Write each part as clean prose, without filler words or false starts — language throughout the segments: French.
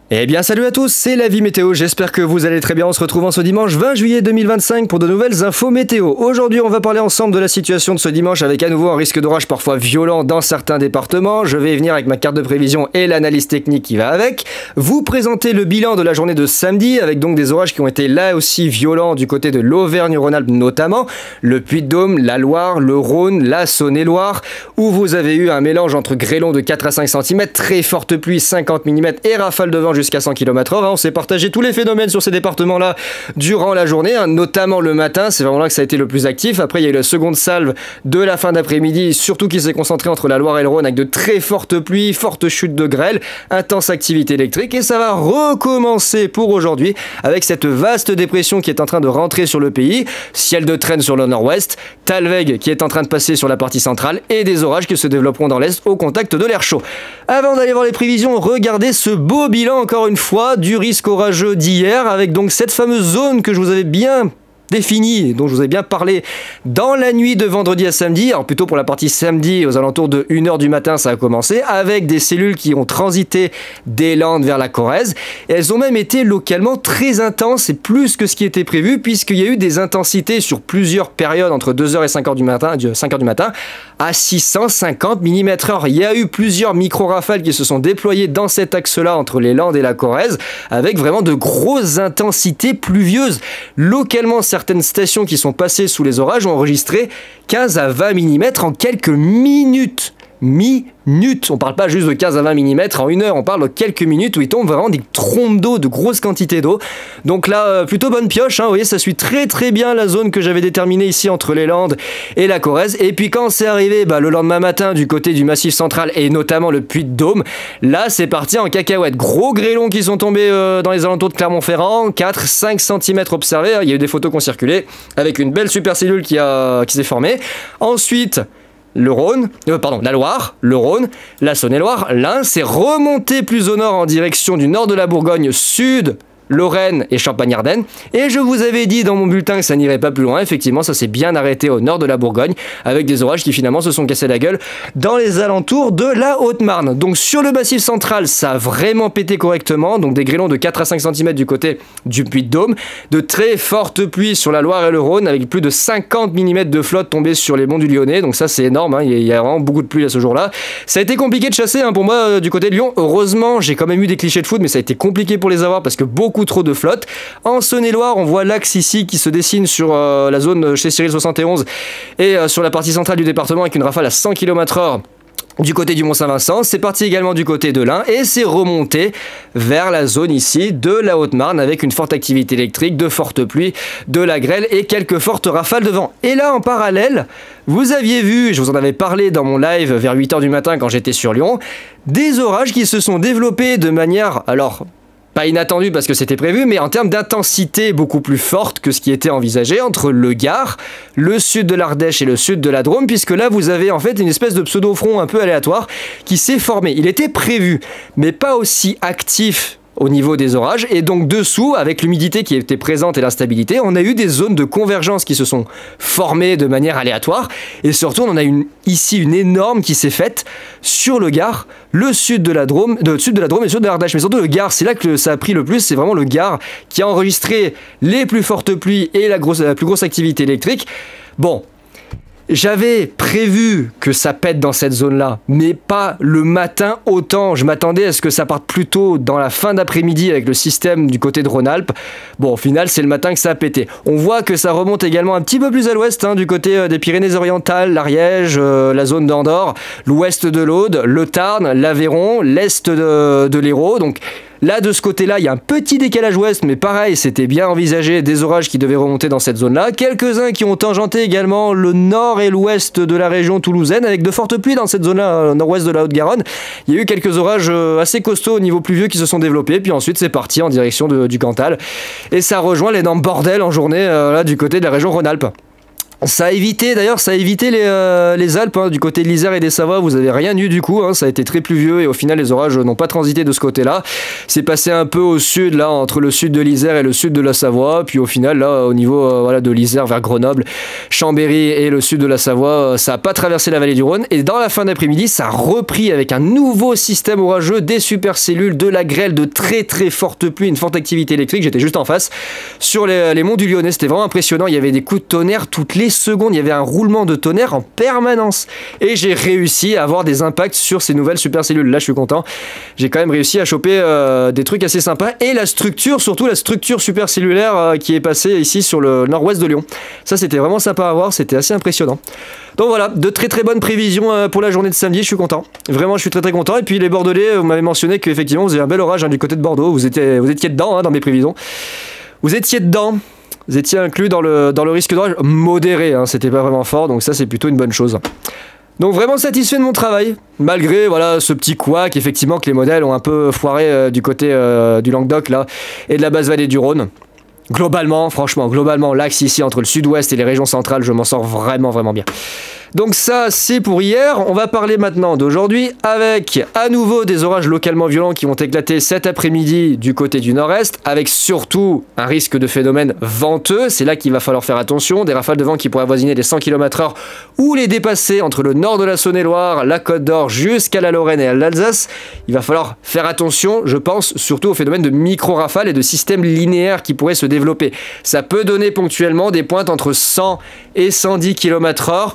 Eh bien salut à tous, c'est la vie météo, j'espère que vous allez très bien. On se retrouve en ce dimanche 20 juillet 2025 pour de nouvelles infos météo. Aujourd'hui on va parler ensemble de la situation de ce dimanche avec à nouveau un risque d'orage parfois violent dans certains départements. Je vais y venir avec ma carte de prévision et l'analyse technique qui va avec. Vous présenter le bilan de la journée de samedi avec donc des orages qui ont été là aussi violents du côté de l'Auvergne-Rhône-Alpes notamment, le Puy-de-Dôme, la Loire, le Rhône, la Saône-et-Loire où vous avez eu un mélange entre grêlons de 4 à 5 cm, très forte pluie 50 mm et rafales de vent jusqu'à 100 km/h. On s'est partagé tous les phénomènes sur ces départements-là durant la journée, notamment le matin. C'est vraiment là que ça a été le plus actif. Après, il y a eu la seconde salve de la fin d'après-midi, surtout qui s'est concentrée entre la Loire et le Rhône avec de très fortes pluies, fortes chutes de grêle, intense activité électrique. Et ça va recommencer pour aujourd'hui avec cette vaste dépression qui est en train de rentrer sur le pays. Ciel de traîne sur le nord-ouest, Talweg qui est en train de passer sur la partie centrale et des orages qui se développeront dans l'est au contact de l'air chaud. Avant d'aller voir les prévisions, regardez ce beau bilan encore une fois du risque orageux d'hier avec donc cette fameuse zone que je vous avais bien définie, dont je vous ai bien parlé dans la nuit de vendredi à samedi. Alors plutôt pour la partie samedi, aux alentours de 1h du matin, ça a commencé avec des cellules qui ont transité des Landes vers la Corrèze. Et elles ont même été localement très intenses et plus que ce qui était prévu puisqu'il y a eu des intensités sur plusieurs périodes entre 2h et 5h du matin à 650 mm/h. Il y a eu plusieurs micro-rafales qui se sont déployées dans cet axe-là entre les Landes et la Corrèze avec vraiment de grosses intensités pluvieuses. Localement, certaines stations qui sont passées sous les orages ont enregistré 15 à 20 mm en quelques minutes. On parle pas juste de 15 à 20 mm en une heure, on parle de quelques minutes où il tombe vraiment des trompes d'eau, de grosses quantités d'eau. Donc là, plutôt bonne pioche, vous voyez, ça suit très très bien la zone que j'avais déterminée ici entre les Landes et la Corrèze. Et puis quand c'est arrivé le lendemain matin du côté du Massif central et notamment le Puy-de-Dôme, là c'est parti en cacahuète. Gros grêlons qui sont tombés dans les alentours de Clermont-Ferrand, 4-5 cm observés, il y a eu des photos qui ont circulé avec une belle supercellule qui s'est formée. Ensuite, la Loire, le Rhône, la Saône-et-Loire, l'Ain s'est remonté plus au nord en direction du nord de la Bourgogne, sud, Lorraine et Champagne-Ardenne. Et je vous avais dit dans mon bulletin que ça n'irait pas plus loin. Effectivement, ça s'est bien arrêté au nord de la Bourgogne avec des orages qui finalement se sont cassés la gueule dans les alentours de la Haute-Marne. Donc sur le massif central, ça a vraiment pété correctement. Donc des grêlons de 4 à 5 cm du côté du Puy-de-Dôme. De très fortes pluies sur la Loire et le Rhône avec plus de 50 mm de flotte tombée sur les monts du Lyonnais. Donc ça c'est énorme, il y a vraiment beaucoup de pluie à ce jour-là. Ça a été compliqué de chasser pour moi du côté de Lyon. Heureusement, j'ai quand même eu des clichés de foot, mais ça a été compliqué pour les avoir parce que beaucoup trop de flotte. En Saône-et-Loire, on voit l'axe ici qui se dessine sur la zone chez Cyril 71 et sur la partie centrale du département avec une rafale à 100 km/h du côté du Mont-Saint-Vincent. C'est parti également du côté de l'Ain et c'est remonté vers la zone ici de la Haute-Marne avec une forte activité électrique, de fortes pluies, de la grêle et quelques fortes rafales de vent. Et là en parallèle, vous aviez vu, je vous en avais parlé dans mon live vers 8h du matin quand j'étais sur Lyon, des orages qui se sont développés de manière, pas inattendu parce que c'était prévu, mais en termes d'intensité beaucoup plus forte que ce qui était envisagé entre le Gard, le sud de l'Ardèche et le sud de la Drôme, puisque là vous avez en fait une espèce de pseudo-front un peu aléatoire qui s'est formé. Il était prévu, mais pas aussi actif au niveau des orages, et donc dessous, avec l'humidité qui était présente et l'instabilité, on a eu des zones de convergence qui se sont formées de manière aléatoire, et surtout on en a ici une énorme qui s'est faite sur le Gard, le sud de la Drôme, et le sud de l'Ardèche, mais surtout le Gard, c'est là que ça a pris le plus, c'est vraiment le Gard qui a enregistré les plus fortes pluies et la plus grosse activité électrique. Bon, j'avais prévu que ça pète dans cette zone-là, mais pas le matin autant. Je m'attendais à ce que ça parte plus tôt dans la fin d'après-midi avec le système du côté de Rhône-Alpes. Bon, au final, c'est le matin que ça a pété. On voit que ça remonte également un petit peu plus à l'ouest, du côté des Pyrénées-Orientales, l'Ariège, la zone d'Andorre, l'ouest de l'Aude, le Tarn, l'Aveyron, l'est de l'Hérault. Donc là, de ce côté-là, il y a un petit décalage ouest, mais pareil, c'était bien envisagé, des orages qui devaient remonter dans cette zone-là. Quelques-uns qui ont tangenté également le nord et l'ouest de la région toulousaine, avec de fortes pluies dans cette zone-là, nord-ouest de la Haute-Garonne. Il y a eu quelques orages assez costauds au niveau pluvieux qui se sont développés, puis ensuite c'est parti en direction du Cantal. Et ça rejoint l'énorme bordel en journée, là, du côté de la région Rhône-Alpes. Ça a évité les Alpes, hein, du côté de l'Isère et des Savoies, vous avez rien eu du coup, hein, ça a été très pluvieux et au final les orages n'ont pas transité de ce côté-là. C'est passé un peu au sud, là, entre le sud de l'Isère et le sud de la Savoie, puis au final, là, au niveau voilà, de l'Isère vers Grenoble, Chambéry et le sud de la Savoie, ça n'a pas traversé la vallée du Rhône. Et dans la fin d'après-midi, ça a repris avec un nouveau système orageux, des supercellules, de la grêle, de très très fortes pluies, une forte activité électrique. J'étais juste en face, sur les monts du Lyonnais, c'était vraiment impressionnant. Il y avait des coups de tonnerre toutes les secondes, il y avait un roulement de tonnerre en permanence et j'ai réussi à avoir des impacts sur ces nouvelles supercellules. Là je suis content, j'ai quand même réussi à choper des trucs assez sympas et la structure, surtout la structure supercellulaire qui est passée ici sur le nord-ouest de Lyon. Ça c'était vraiment sympa à voir, c'était assez impressionnant. Donc voilà, de très très bonnes prévisions pour la journée de samedi, je suis content. Vraiment je suis très très content. Et puis les Bordelais, vous m'avez mentionné qu'effectivement vous avez un bel orage du côté de Bordeaux, vous étiez dedans dans mes prévisions. Vous étiez dedans. Vous étiez inclus dans le risque d'orage modéré, hein, c'était pas vraiment fort, donc ça c'est plutôt une bonne chose. Donc vraiment satisfait de mon travail, malgré voilà ce petit couac, effectivement que les modèles ont un peu foiré du côté du Languedoc là, et de la basse vallée du Rhône. Globalement, franchement, l'axe ici entre le sud-ouest et les régions centrales, je m'en sors vraiment bien. Donc ça, c'est pour hier. On va parler maintenant d'aujourd'hui avec à nouveau des orages localement violents qui vont éclater cet après-midi du côté du nord-est, avec surtout un risque de phénomène venteux. C'est là qu'il va falloir faire attention. Des rafales de vent qui pourraient avoisiner les 100 km/h ou les dépasser entre le nord de la Saône-et-Loire, la Côte d'Or jusqu'à la Lorraine et à l'Alsace. Il va falloir faire attention, je pense, surtout au phénomène de micro-rafales et de systèmes linéaires qui pourraient se développer. Ça peut donner ponctuellement des pointes entre 100 et 110 km/h.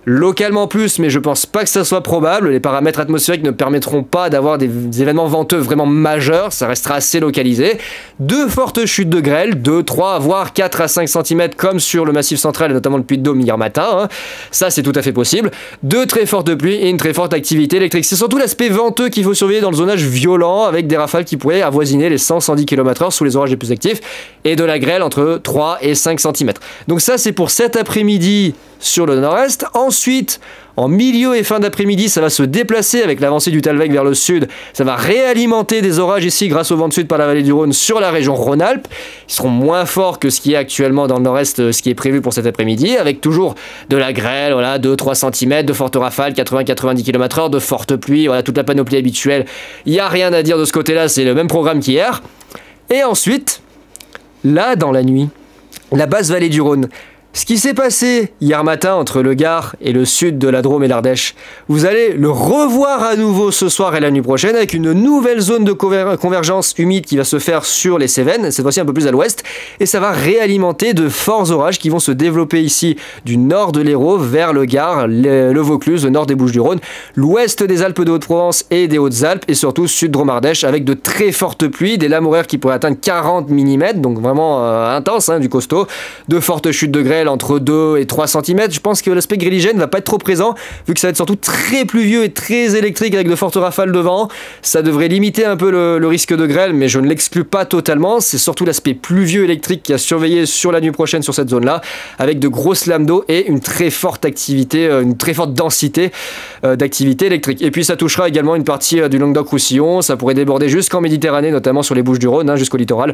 Localement plus, mais je pense pas que ça soit probable. Les paramètres atmosphériques ne permettront pas d'avoir des événements venteux vraiment majeurs, ça restera assez localisé. De fortes chutes de grêle, 2, 3, voire 4 à 5 cm comme sur le Massif central et notamment le Puy-de-Dôme hier matin, hein. Ça c'est tout à fait possible. De très fortes pluies et une très forte activité électrique. C'est surtout l'aspect venteux qu'il faut surveiller dans le zonage violent, avec des rafales qui pourraient avoisiner les 100-110 km/h sous les orages les plus actifs, et de la grêle entre 3 et 5 cm. Donc ça c'est pour cet après-midi sur le nord-est. Ensuite, en milieu et fin d'après-midi, ça va se déplacer avec l'avancée du Talweg vers le sud. Ça va réalimenter des orages ici grâce au vent de sud par la vallée du Rhône sur la région Rhône-Alpes. Ils seront moins forts que ce qui est actuellement dans le nord-est, ce qui est prévu pour cet après-midi, avec toujours de la grêle, voilà, 2-3 cm, de fortes rafales, 80-90 km/h, de fortes pluies, voilà, toute la panoplie habituelle. Il n'y a rien à dire de ce côté-là, c'est le même programme qu'hier. Et ensuite, là, dans la nuit, la basse vallée du Rhône. Ce qui s'est passé hier matin entre le Gard et le sud de la Drôme et l'Ardèche, vous allez le revoir à nouveau ce soir et la nuit prochaine avec une nouvelle zone de convergence humide qui va se faire sur les Cévennes, cette fois-ci un peu plus à l'ouest, et ça va réalimenter de forts orages qui vont se développer ici du nord de l'Hérault vers le Gard, le Vaucluse, le nord des Bouches-du-Rhône, l'ouest des Alpes de Haute-Provence et des Hautes-Alpes, et surtout sud Drôme-Ardèche avec de très fortes pluies, des lames horaires qui pourraient atteindre 40 mm, donc vraiment intense, hein, du costaud, de fortes chutes de grêle entre 2 et 3 cm. Je pense que l'aspect gréligène ne va pas être trop présent, vu que ça va être surtout très pluvieux et très électrique avec de fortes rafales de vent. Ça devrait limiter un peu le risque de grêle, mais je ne l'exclus pas totalement. C'est surtout l'aspect pluvieux électrique qui a surveillé sur la nuit prochaine sur cette zone-là, avec de grosses lames d'eau et une très forte activité, une très forte densité d'activité électrique. Et puis ça touchera également une partie du Languedoc-Roussillon. Ça pourrait déborder jusqu'en Méditerranée, notamment sur les Bouches-du-Rhône, hein, jusqu'au littoral,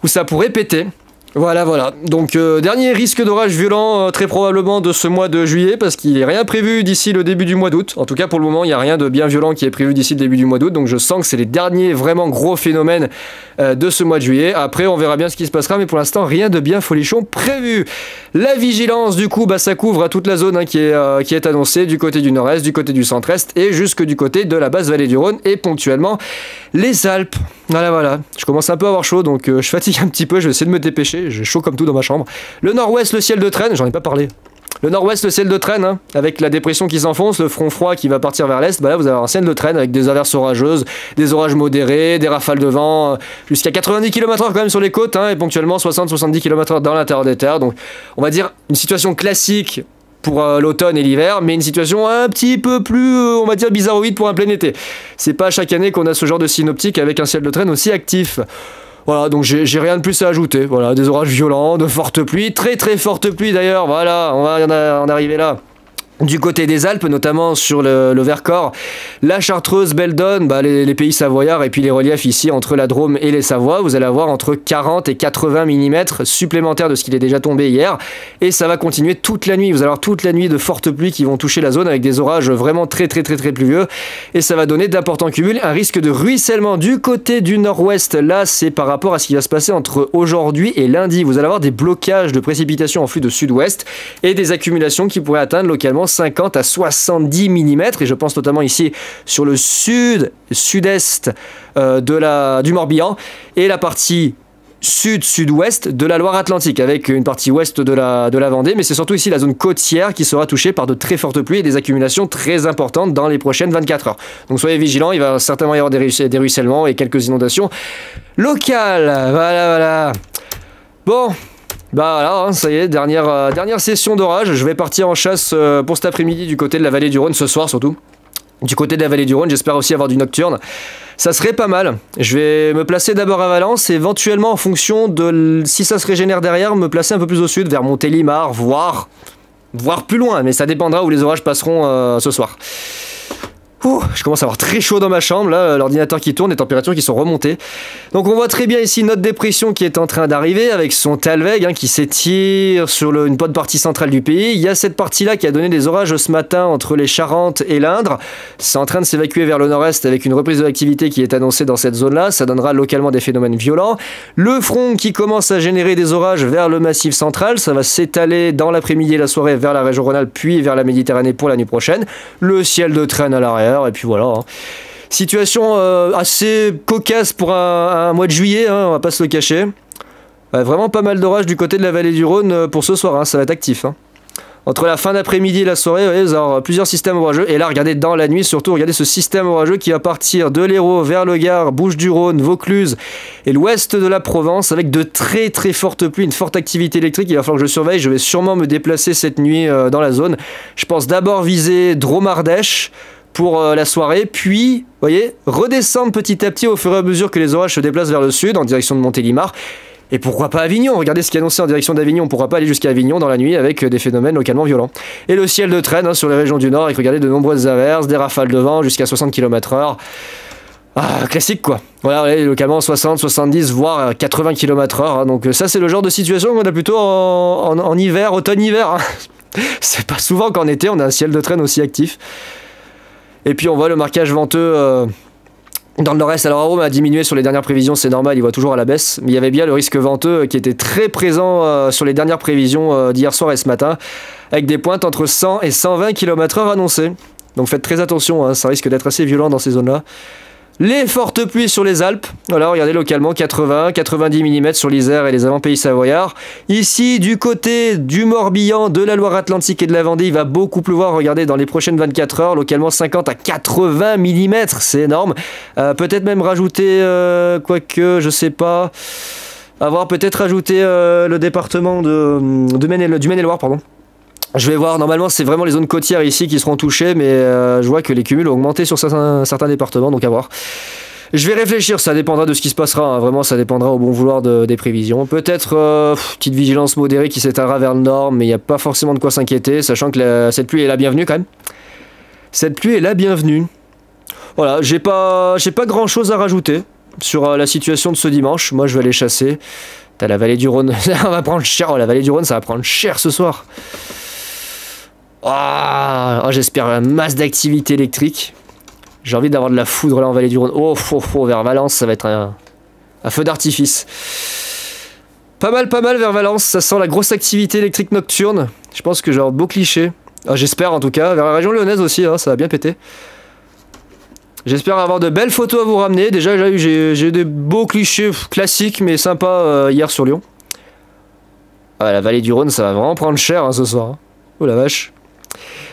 où ça pourrait péter. Voilà. Donc, dernier risque d'orage violent très probablement de ce mois de juillet, parce qu'il n'est rien prévu d'ici le début du mois d'août. En tout cas, pour le moment, il n'y a rien de bien violent qui est prévu d'ici le début du mois d'août. Donc, je sens que c'est les derniers vraiment gros phénomènes de ce mois de juillet. Après, on verra bien ce qui se passera, mais pour l'instant, rien de bien folichon prévu. La vigilance, du coup, ça couvre toute la zone, hein, qui est annoncée du côté du nord-est, du côté du centre-est et jusque du côté de la basse vallée du Rhône et ponctuellement les Alpes. Voilà. Je commence un peu à avoir chaud, donc je fatigue un petit peu. Je vais essayer de me dépêcher. J'ai chaud comme tout dans ma chambre. Le nord-ouest, le ciel de traîne, j'en ai pas parlé. Le nord-ouest, le ciel de traîne, hein, avec la dépression qui s'enfonce, le front froid qui va partir vers l'est, là vous avez un ciel de traîne avec des averses orageuses, des orages modérés, des rafales de vent, jusqu'à 90 km/h quand même sur les côtes, hein, et ponctuellement 60-70 km/h dans l'intérieur des terres. Donc on va dire une situation classique pour l'automne et l'hiver, mais une situation un petit peu plus, on va dire, bizarroïde pour un plein été. C'est pas chaque année qu'on a ce genre de synoptique avec un ciel de traîne aussi actif. Voilà, donc j'ai rien de plus à ajouter. Voilà, des orages violents, de fortes pluies, très très fortes pluies d'ailleurs. Voilà, on va en arriver là. Du côté des Alpes, notamment sur le Vercors, la Chartreuse, Beldon, les pays savoyards et puis les reliefs ici entre la Drôme et les Savoies, vous allez avoir entre 40 et 80 mm supplémentaires de ce qu'il est déjà tombé hier. Et ça va continuer toute la nuit. Vous allez avoir toute la nuit de fortes pluies qui vont toucher la zone avec des orages vraiment très pluvieux. Et ça va donner d'importants cumuls. Un risque de ruissellement du côté du nord-ouest. Là, c'est par rapport à ce qui va se passer entre aujourd'hui et lundi. Vous allez avoir des blocages de précipitations en flux de sudouest et des accumulations qui pourraient atteindre localement 50 à 70 mm, et je pense notamment ici sur le sud-est du Morbihan et la partie sud-sud-ouest de la Loire-Atlantique, avec une partie ouest de la Vendée, mais c'est surtout ici la zone côtière qui sera touchée par de très fortes pluies et des accumulations très importantes dans les prochaines 24 heures. Donc soyez vigilants, il va certainement y avoir des ruissellements et quelques inondations locales. Voilà. Bon... voilà, hein, ça y est, dernière session d'orage. Je vais partir en chasse pour cet après-midi du côté de la vallée du Rhône, ce soir surtout. Du côté de la vallée du Rhône, j'espère aussi avoir du nocturne. Ça serait pas mal. Je vais me placer d'abord à Valence et éventuellement en fonction de si ça se régénère derrière, me placer un peu plus au sud, vers Montélimar, voire plus loin. Mais ça dépendra où les orages passeront ce soir. Je commence à avoir très chaud dans ma chambre, là, l'ordinateur qui tourne, les températures qui sont remontées. Donc on voit très bien ici notre dépression qui est en train d'arriver avec son Talweg qui s'étire sur une bonne partie centrale du pays. Il y a cette partie-là qui a donné des orages ce matin entre les Charentes et l'Indre. C'est en train de s'évacuer vers le nord-est avec une reprise de l'activité qui est annoncée dans cette zone-là. Ça donnera localement des phénomènes violents. Le front qui commence à générer des orages vers le massif central, ça va s'étaler dans l'après-midi et la soirée vers la région Rhône-Alpes puis vers la Méditerranée pour la nuit prochaine. Le ciel de traîne à l'arrière. Et puis voilà. Situation assez cocasse pour un mois de juillet, on va pas se le cacher. Vraiment pas mal d'orages du côté de la vallée du Rhône pour ce soir, ça va être actif. Entre la fin d'après-midi et la soirée, vous allez avoir plusieurs systèmes orageux. Et là, regardez dans la nuit, surtout, regardez ce système orageux qui va partir de l'Hérault vers le Gard, Bouches-du-Rhône, Vaucluse et l'ouest de la Provence avec de très fortes pluies, une forte activité électrique. Il va falloir que je surveille. Je vais sûrement me déplacer cette nuit dans la zone. Je pense d'abord viser Drôme-Ardèche pour la soirée, puis, vous voyez, redescendre petit à petit au fur et à mesure que les orages se déplacent vers le sud, en direction de Montélimar, et pourquoi pas Avignon. Regardez ce qui est annoncé en direction d'Avignon, on pourra pas aller jusqu'à Avignon dans la nuit avec des phénomènes localement violents. Et le ciel de traîne sur les régions du nord, avec, regardez, de nombreuses averses, des rafales de vent jusqu'à 60 km/h. Classique quoi. Voilà, localement 60, 70, voire 80 km/h. Donc ça c'est le genre de situation qu'on a plutôt en hiver, automne-hiver. C'est pas souvent qu'en été on a un ciel de traîne aussi actif. Et puis on voit le marquage venteux dans le nord-est. Alors Arome a diminué sur les dernières prévisions, c'est normal, il voit toujours à la baisse. Mais il y avait bien le risque venteux qui était très présent sur les dernières prévisions d'hier soir et ce matin, avec des pointes entre 100 et 120 km/h annoncées. Donc faites très attention, ça risque d'être assez violent dans ces zones-là. Les fortes pluies sur les Alpes, voilà, regardez localement 80-90 mm sur l'Isère et les avant-pays savoyards. Ici, du côté du Morbihan, de la Loire-Atlantique et de la Vendée, il va beaucoup pleuvoir, regardez, dans les prochaines 24 heures, localement 50 à 80 mm, c'est énorme. Peut-être même rajouter, quoique, je sais pas, avoir peut-être rajouté le département du Maine-et-Loire, pardon. Je vais voir, normalement c'est vraiment les zones côtières ici qui seront touchées, mais je vois que les cumuls ont augmenté sur certains départements, donc à voir. Je vais réfléchir, ça dépendra de ce qui se passera, vraiment ça dépendra au bon vouloir des prévisions. Peut-être petite vigilance modérée qui s'étalera vers le nord, mais il n'y a pas forcément de quoi s'inquiéter, sachant que cette pluie est la bienvenue quand même. Cette pluie est la bienvenue. Voilà, j'ai pas grand chose à rajouter sur la situation de ce dimanche. Moi je vais aller chasser. T'as la vallée du Rhône, ça va prendre cher, la vallée du Rhône ça va prendre cher ce soir. J'espère une masse d'activité électrique. J'ai envie d'avoir de la foudre là en vallée du Rhône. Vers Valence, ça va être un feu d'artifice. Pas mal vers Valence, ça sent la grosse activité électrique nocturne. Je pense que j'ai un beau cliché. J'espère en tout cas. Vers la région lyonnaise aussi, ça va bien péter. J'espère avoir de belles photos à vous ramener. Déjà, j'ai des beaux clichés classiques mais sympas hier sur Lyon. La vallée du Rhône, ça va vraiment prendre cher ce soir. Oh la vache.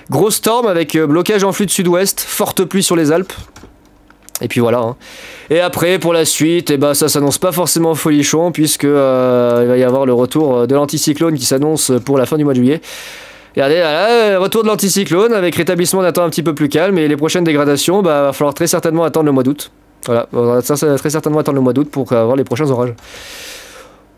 Gros storm avec blocage en flux de sud-ouest, forte pluie sur les Alpes. Et puis voilà. Et après, pour la suite, ça s'annonce pas forcément folichon, puisque il va y avoir le retour de l'anticyclone qui s'annonce pour la fin du mois de juillet. Regardez, là, retour de l'anticyclone avec rétablissement d'un temps un petit peu plus calme, et les prochaines dégradations, va falloir très certainement attendre le mois d'août. Voilà, on va très certainement attendre le mois d'août pour avoir les prochains orages.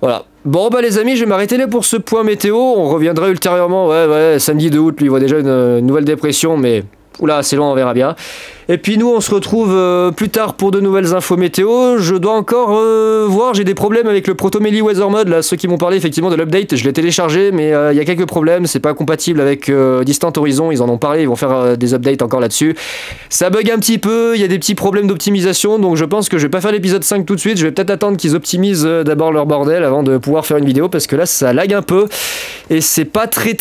Voilà. Bon bah les amis, je vais m'arrêter là pour ce point météo. On reviendra ultérieurement. Ouais, samedi 2 août, lui il voit déjà une nouvelle dépression, mais oula, c'est loin, on verra bien. Et puis nous, on se retrouve plus tard pour de nouvelles infos météo. Je dois encore voir, j'ai des problèmes avec le Protomeli Weather Mode, là, ceux qui m'ont parlé effectivement de l'update, je l'ai téléchargé, mais il y a quelques problèmes, c'est pas compatible avec Distant Horizon, ils en ont parlé, ils vont faire des updates encore là-dessus. Ça bug un petit peu, il y a des petits problèmes d'optimisation, donc je pense que je vais pas faire l'épisode 5 tout de suite, je vais peut-être attendre qu'ils optimisent d'abord leur bordel avant de pouvoir faire une vidéo, parce que là, ça lag un peu, et c'est pas très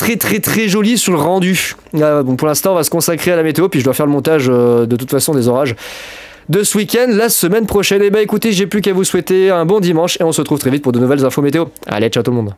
joli sur le rendu. Bon, pour l'instant, on va se consacrer à la météo, puis je dois faire le montage de toute façon des orages de ce week-end, la semaine prochaine. Et bah écoutez, j'ai plus qu'à vous souhaiter un bon dimanche et on se retrouve très vite pour de nouvelles infos météo. Allez, ciao tout le monde.